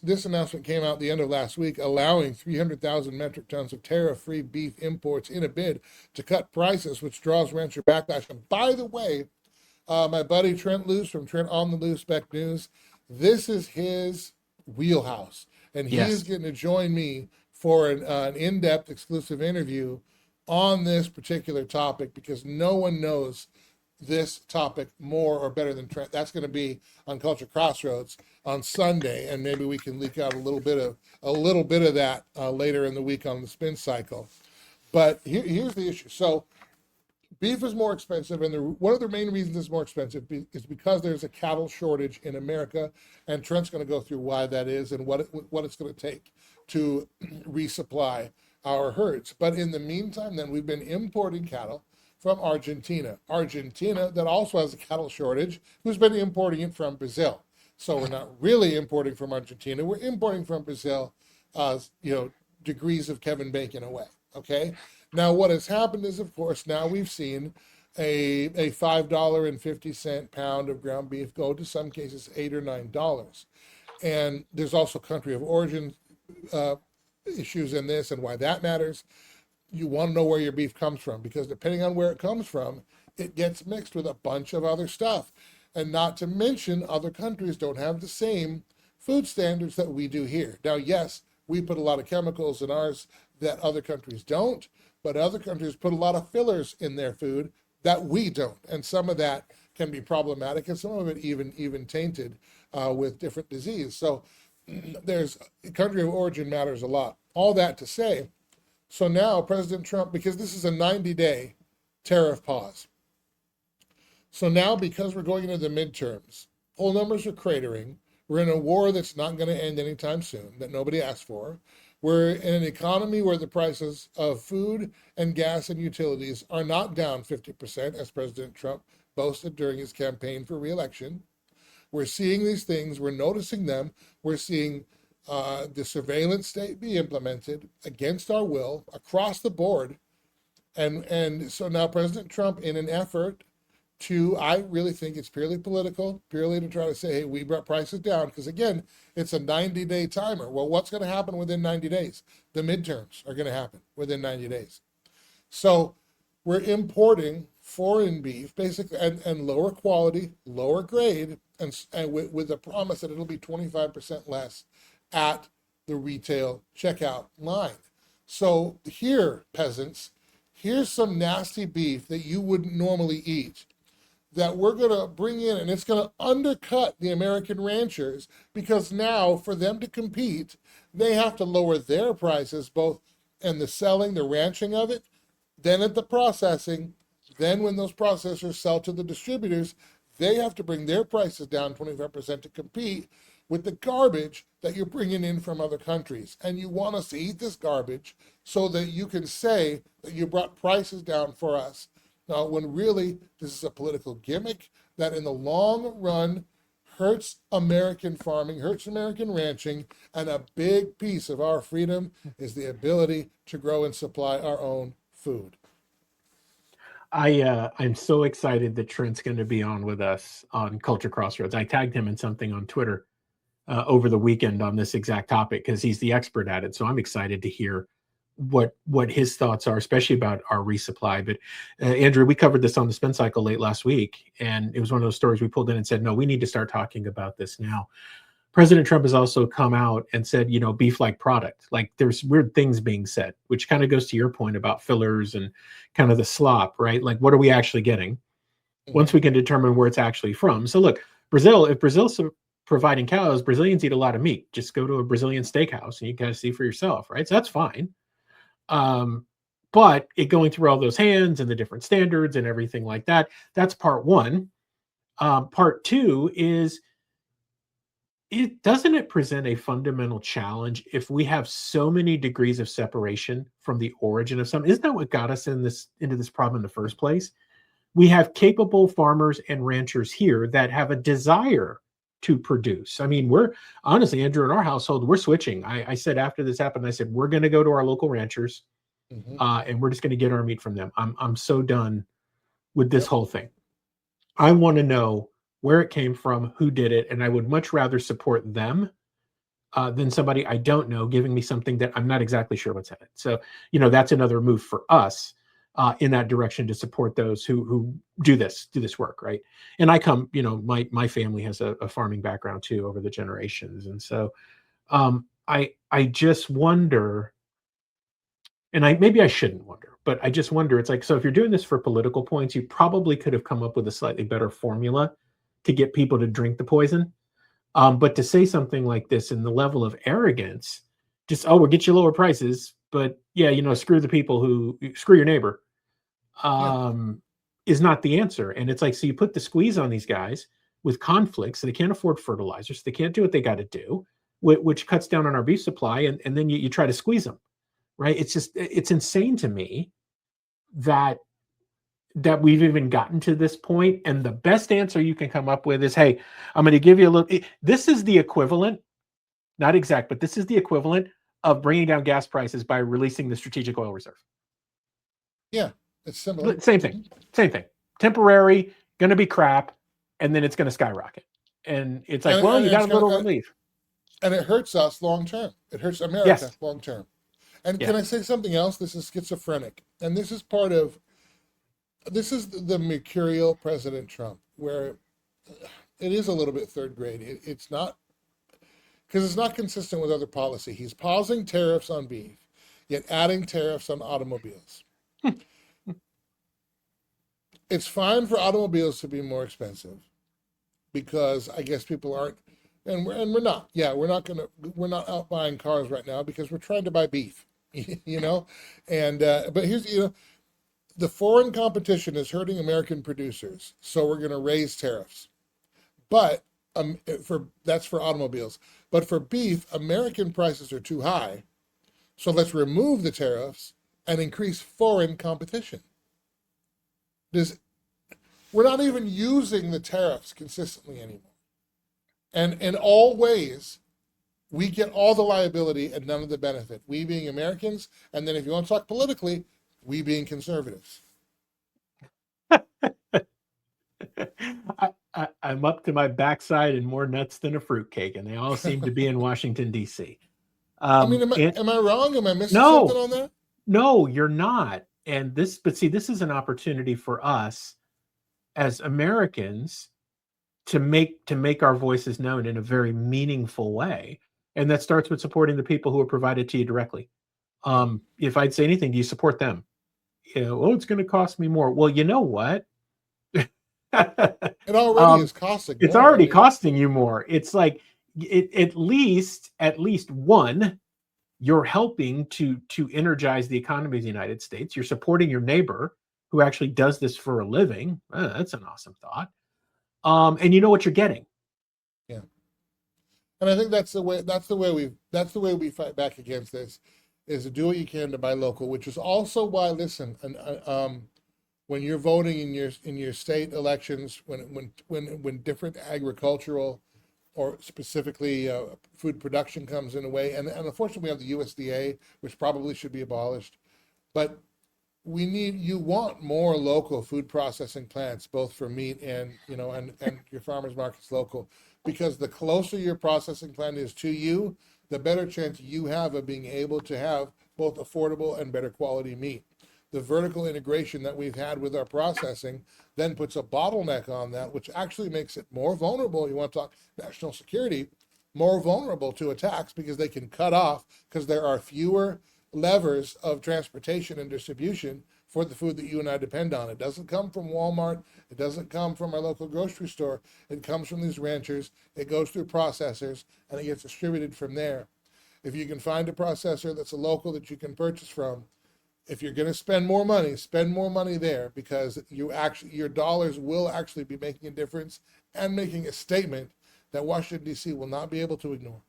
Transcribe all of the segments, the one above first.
this announcement came out the end of last week, allowing 300,000 metric tons of tariff-free beef imports in a bid to cut prices, which draws rancher backlash. And by the way, my buddy Trent Loose from Trent on the Loose Spec News, this is his wheelhouse, and he is Yes. going to join me for an in-depth exclusive interview on this particular topic, because no one knows this topic more or better than Trent. That's going to be on Culture Crossroads on Sunday, and maybe we can leak out a little bit of that later in the week on the spin cycle. But here's the issue. So beef is more expensive, and one of the main reasons it's more expensive is because there's a cattle shortage in America, and Trent's going to go through why that is and what it's going to take to resupply our herds. But in the meantime, then we've been importing cattle from Argentina that also has a cattle shortage, who's been importing it from Brazil. So we're not really importing from Argentina, we're importing from Brazil, degrees of Kevin Bacon away, okay? Now what has happened is, of course, now we've seen a $5.50 pound of ground beef go to some cases $8 or $9. And there's also country of origin issues in this, and why that matters. You want to know where your beef comes from, because depending on where it comes from, it gets mixed with a bunch of other stuff. And not to mention, other countries don't have the same food standards that we do here. Now, yes, we put a lot of chemicals in ours that other countries don't, but other countries put a lot of fillers in their food that we don't. And some of that can be problematic, and some of it even tainted with different disease. So there's country of origin matters a lot. All that to say, so now President Trump, because this is a 90-day tariff pause. So now, because we're going into the midterms, poll numbers are cratering. We're in a war that's not going to end anytime soon, that nobody asked for. We're in an economy where the prices of food and gas and utilities are not down 50%, as President Trump boasted during his campaign for re-election. We're seeing these things, we're noticing them, we're seeing the surveillance state be implemented against our will across the board. And so now President Trump, in an effort to, I really think it's purely political, purely to try to say, hey, we brought prices down, because again, it's a 90-day timer. Well, what's going to happen within 90 days? The midterms are going to happen within 90 days. So we're importing foreign beef, basically, and lower quality, lower grade, and with the promise that it'll be 25% less at the retail checkout line. So here, peasants, here's some nasty beef that you wouldn't normally eat, that we're going to bring in, and it's going to undercut the American ranchers, because now for them to compete, they have to lower their prices, both in the selling, the ranching of it, then at the processing, then when those processors sell to the distributors, they have to bring their prices down 25% to compete with the garbage that you're bringing in from other countries. And you want us to eat this garbage so that you can say that you brought prices down for us. Now, when really this is a political gimmick that in the long run hurts American farming, hurts American ranching, and a big piece of our freedom is the ability to grow and supply our own food. I'm so excited that Trent's going to be on with us on Culture Crossroads. I tagged him in something on Twitter over the weekend on this exact topic, because he's the expert at it. So I'm excited to hear what his thoughts are, especially about our resupply. But Andrew, we covered this on the spin cycle late last week, and it was one of those stories we pulled in and said, no, we need to start talking about this now. President Trump has also come out and said, beef-like product. Like, there's weird things being said, which kind of goes to your point about fillers and kind of the slop, right? Like, what are we actually getting? Once we can determine where it's actually from. So look, if Brazil's providing cows, Brazilians eat a lot of meat. Just go to a Brazilian steakhouse and you kind of see for yourself, right? So that's fine. But it going through all those hands and the different standards and everything like that, that's part one. Part two is, doesn't it present a fundamental challenge if we have so many degrees of separation from the origin of something? Isn't that what got us into this problem in the first place? We have capable farmers and ranchers here that have a desire to produce. I mean, we're honestly, Andrew, in our household, we're switching. I said after this happened, I said, we're going to go to our local ranchers and we're just going to get our meat from them. I'm so done with this whole thing. I want to know where it came from, who did it, and I would much rather support them than somebody I don't know giving me something that I'm not exactly sure what's in it. So, that's another move for us in that direction to support those who do this work, right? And I come, my family has a farming background too over the generations, and so I just wonder, and maybe I shouldn't wonder, but I just wonder. It's like, so if you're doing this for political points, you probably could have come up with a slightly better formula to get people to drink the poison. But to say something like this in the level of arrogance, just, we'll get you lower prices, but yeah, screw the people screw your neighbor, Yeah. is not the answer. And it's like, so you put the squeeze on these guys with conflicts, so they can't afford fertilizers, so they can't do what they got to do, which cuts down on our beef supply, and then you try to squeeze them, right? It's insane to me that we've even gotten to this point, and the best answer you can come up with is, hey, I'm going to give you a little. This is the equivalent, not exact, but this is the equivalent of bringing down gas prices by releasing the strategic oil reserve. Yeah, it's similar. Same thing. Temporary, going to be crap, and then it's going to skyrocket. And it's like, you got a little relief. And it hurts us long term. It hurts America long term. And can I say something else? This is schizophrenic. And this is the mercurial President Trump, where it is a little bit third grade. It's not, because it's not consistent with other policy. He's pausing tariffs on beef, yet adding tariffs on automobiles. It's fine for automobiles to be more expensive because I guess people aren't, and we're not. Yeah, we're not out buying cars right now because we're trying to buy beef, And but here's the foreign competition is hurting American producers, so we're going to raise tariffs. But that's for automobiles. But for beef, American prices are too high, so let's remove the tariffs and increase foreign competition. We're not even using the tariffs consistently anymore. And in all ways, we get all the liability and none of the benefit. We being Americans, and then if you want to talk politically, we being conservatives. I'm up to my backside in more nuts than a fruitcake, and they all seem to be in Washington, D.C. Am I wrong? Am I missing something on that? No, you're not. And this is an opportunity for us as Americans to make our voices known in a very meaningful way. And that starts with supporting the people who are provided to you directly. If I'd say anything, do you support them? It's going to cost me more. Well, you know what? It already is costing more. It's already costing you more. It's like, at least one, you're helping to energize the economy of the United States. You're supporting your neighbor who actually does this for a living. That's an awesome thought. And you know what you're getting. Yeah. And I think that's the way we fight back against this, is to do what you can to buy local, which is also why, listen, when you're voting in your state elections, when different agricultural or specifically food production comes in a way, and unfortunately we have the USDA, which probably should be abolished, but you want more local food processing plants, both for meat and your farmers markets local, because the closer your processing plant is to you, the better chance you have of being able to have both affordable and better quality meat. The vertical integration that we've had with our processing then puts a bottleneck on that, which actually makes it more vulnerable. You want to talk national security, more vulnerable to attacks because they can cut off, because there are fewer levers of transportation and distribution for the food that you and I depend on. It doesn't come from Walmart. It doesn't come from our local grocery store. It comes from these ranchers. It goes through processors, and it gets distributed from there. If you can find a processor that's a local that you can purchase from, if you're going to spend more money there, because your dollars will actually be making a difference and making a statement that Washington, D.C. will not be able to ignore.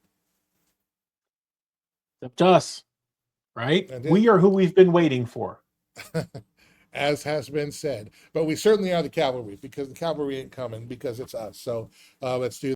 It's up to us, right? We are who we've been waiting for. As has been said. But we certainly are the cavalry, because the cavalry ain't coming because it's us. So let's do